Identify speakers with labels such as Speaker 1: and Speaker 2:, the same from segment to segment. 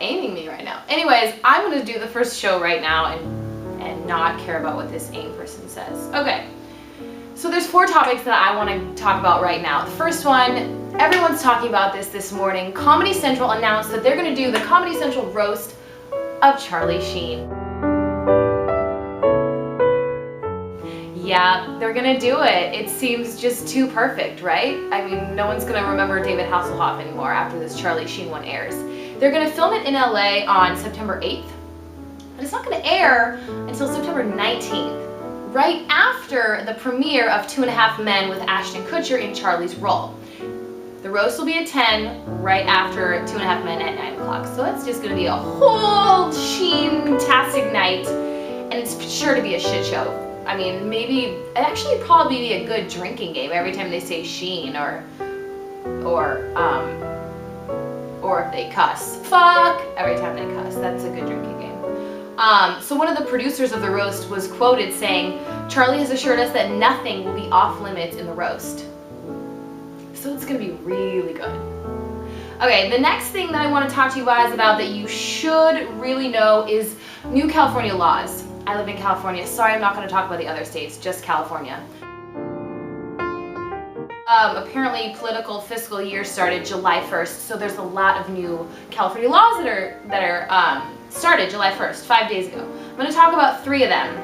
Speaker 1: aiming me right now. Anyways, I'm gonna do the first show right now and not care about what this AIM person says. Okay, so there's 4 topics that I want to talk about right now. The first one, everyone's talking about this morning. Comedy Central announced that they're gonna do the Comedy Central Roast of Charlie Sheen. Yeah, they're gonna do it. It seems just too perfect, right? I mean, no one's gonna remember David Hasselhoff anymore after this Charlie Sheen one airs. They're gonna film it in LA on September 8th, but it's not gonna air until September 19th, right after the premiere of 2.5 Men with Ashton Kutcher in Charlie's role. The roast will be at 10, right after 2.5 Men at 9 o'clock. So it's just gonna be a whole Sheen-tastic night, and it's sure to be a shit show. I mean, maybe, it'd actually probably be a good drinking game every time they say Sheen or if they cuss. Fuck! Every time they cuss. That's a good drinking game. So one of the producers of the roast was quoted saying, "Charlie has assured us that nothing will be off limits in the roast." So it's gonna be really good. Okay, the next thing that I want to talk to you guys about that you should really know is new California laws. I live in California. Sorry, I'm not going to talk about the other states, just California. Apparently, political fiscal year started July 1st, so there's a lot of new California laws that are started July 1st, 5 days ago. I'm going to talk about 3 of them.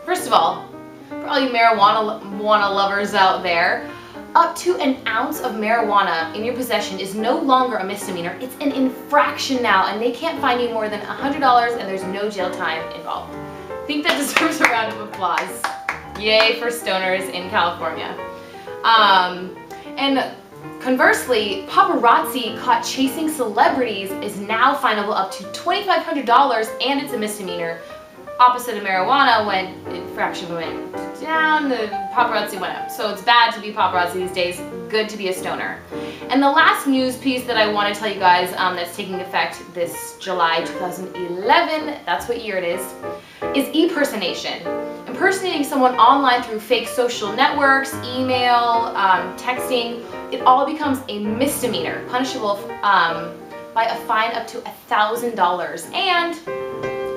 Speaker 1: First of all, for all you marijuana lovers out there, up to an ounce of marijuana in your possession is no longer a misdemeanor. It's an infraction now, and they can't fine you more than $100, and there's no jail time involved. I think that deserves a round of applause. Yay for stoners in California. And conversely, paparazzi caught chasing celebrities is now finable up to $2,500, and it's a misdemeanor. Opposite of marijuana, when infraction went down, the paparazzi went up. So it's bad to be paparazzi these days, good to be a stoner. And the last news piece that I want to tell you guys that's taking effect this July 2011, that's what year it is e-personation. Impersonating someone online through fake social networks, email, texting, it all becomes a misdemeanor, punishable by a fine up to $1,000 and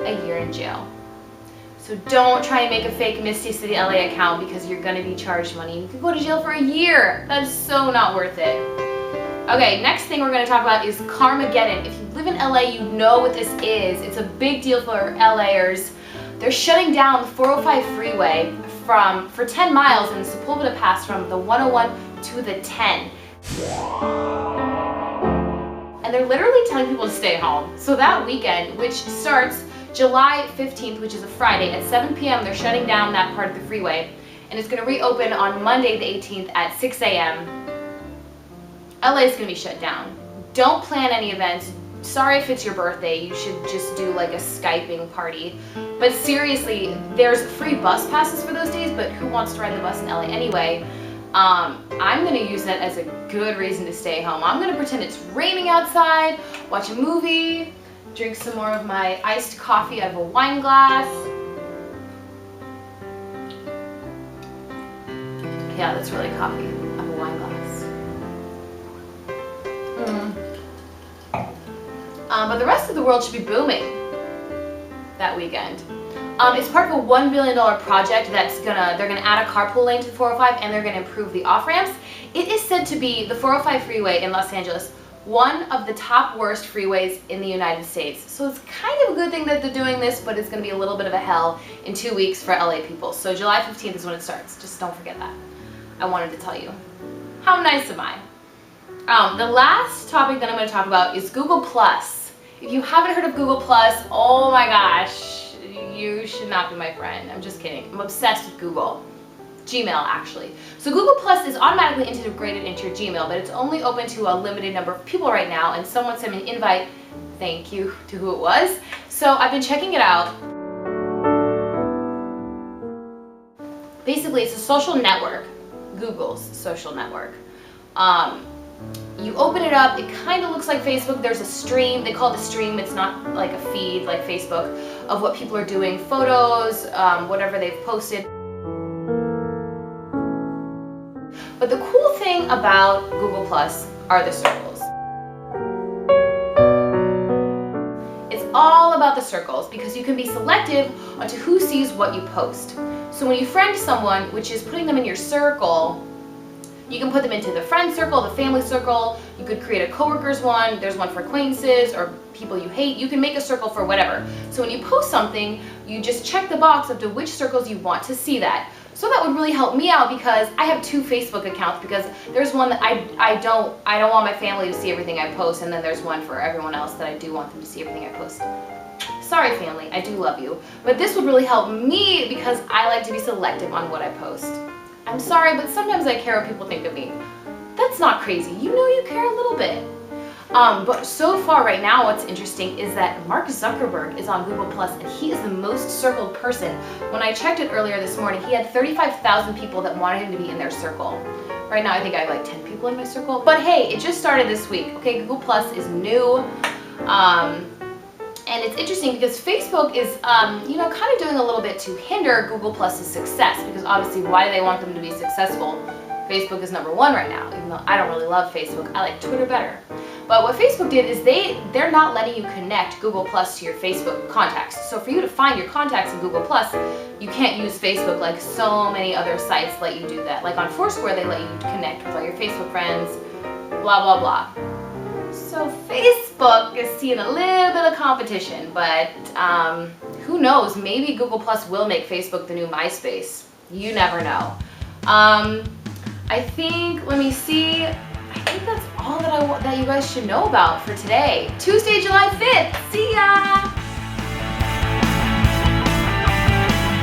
Speaker 1: a year in jail. So don't try and make a fake MistyCityLA account because you're going to be charged money. You could go to jail for a year. That's so not worth it. Okay, next thing we're going to talk about is Carmaggedon. If you live in LA, you know what this is. It's a big deal for LAers. They're shutting down the 405 freeway for 10 miles in the Sepulveda Pass from the 101 to the 10. And they're literally telling people to stay home. So that weekend, which starts July 15th, which is a Friday, at 7 p.m., they're shutting down that part of the freeway, and it's going to reopen on Monday the 18th at 6 a.m. LA is going to be shut down. Don't plan any events. Sorry if it's your birthday, you should just do like a Skyping party. But seriously, there's free bus passes for those days, but who wants to ride the bus in LA anyway? I'm going to use that as a good reason to stay home. I'm going to pretend it's raining outside, watch a movie, drink some more of my iced coffee out of a wine glass. Yeah, that's really coffee out of a wine glass. But the rest of the world should be booming that weekend. It's part of a $1 billion project they're gonna add a carpool lane to the 405, and they're gonna improve the off-ramps. It is said to be the 405 freeway in Los Angeles, one of the top worst freeways in the United States. So it's kind of a good thing that they're doing this, but it's going to be a little bit of a hell in 2 weeks for LA people. So July 15th is when it starts. Just don't forget that. I wanted to tell you. How nice am I? The last topic that I'm going to talk about is Google+. If you haven't heard of Google+, oh my gosh, you should not be my friend. I'm just kidding. I'm obsessed with Google. Gmail, actually. So Google Plus is automatically integrated into your Gmail, but it's only open to a limited number of people right now, and someone sent me an invite, thank you to who it was. So I've been checking it out. Basically, it's a social network, Google's social network. You open it up, it kind of looks like Facebook. There's a stream, they call it a stream, it's not like a feed like Facebook, of what people are doing, photos, whatever they've posted. But the cool thing about Google Plus are the circles. the circles because you can be selective onto who sees what you post. So when you friend someone, which is putting them in your circle, you can put them into the friend circle, the family circle. You could create a coworkers one. There's one for acquaintances or people you hate. You can make a circle for whatever. So when you post something, you just check the box up to which circles you want to see that. So that would really help me out because I have 2 Facebook accounts because there's one that I don't want my family to see everything I post, and then there's one for everyone else that I do want them to see everything I post. Sorry family, I do love you. But this would really help me because I like to be selective on what I post. I'm sorry, but sometimes I care what people think of me. That's not crazy. You know you care a little bit. But so far right now, what's interesting is that Mark Zuckerberg is on Google Plus, and he is the most circled person. When I checked it earlier this morning, he had 35,000 people that wanted him to be in their circle. Right now, I think I have like 10 people in my circle. But hey, it just started this week. Okay, Google Plus is new. And it's interesting because Facebook is, kind of doing a little bit to hinder Google Plus's success, because obviously, why do they want them to be successful? Facebook is #1 right now, even though I don't really love Facebook. I like Twitter better. But what Facebook did is they're not letting you connect Google Plus to your Facebook contacts. So for you to find your contacts in Google Plus, you can't use Facebook like so many other sites let you do that. Like on Foursquare, they let you connect with all your Facebook friends, blah, blah, blah. So Facebook is seeing a little bit of competition, but who knows? Maybe Google Plus will make Facebook the new MySpace. You never know. I think, let me see. I think that's all that you guys should know about for today. Tuesday, July 5th. See ya!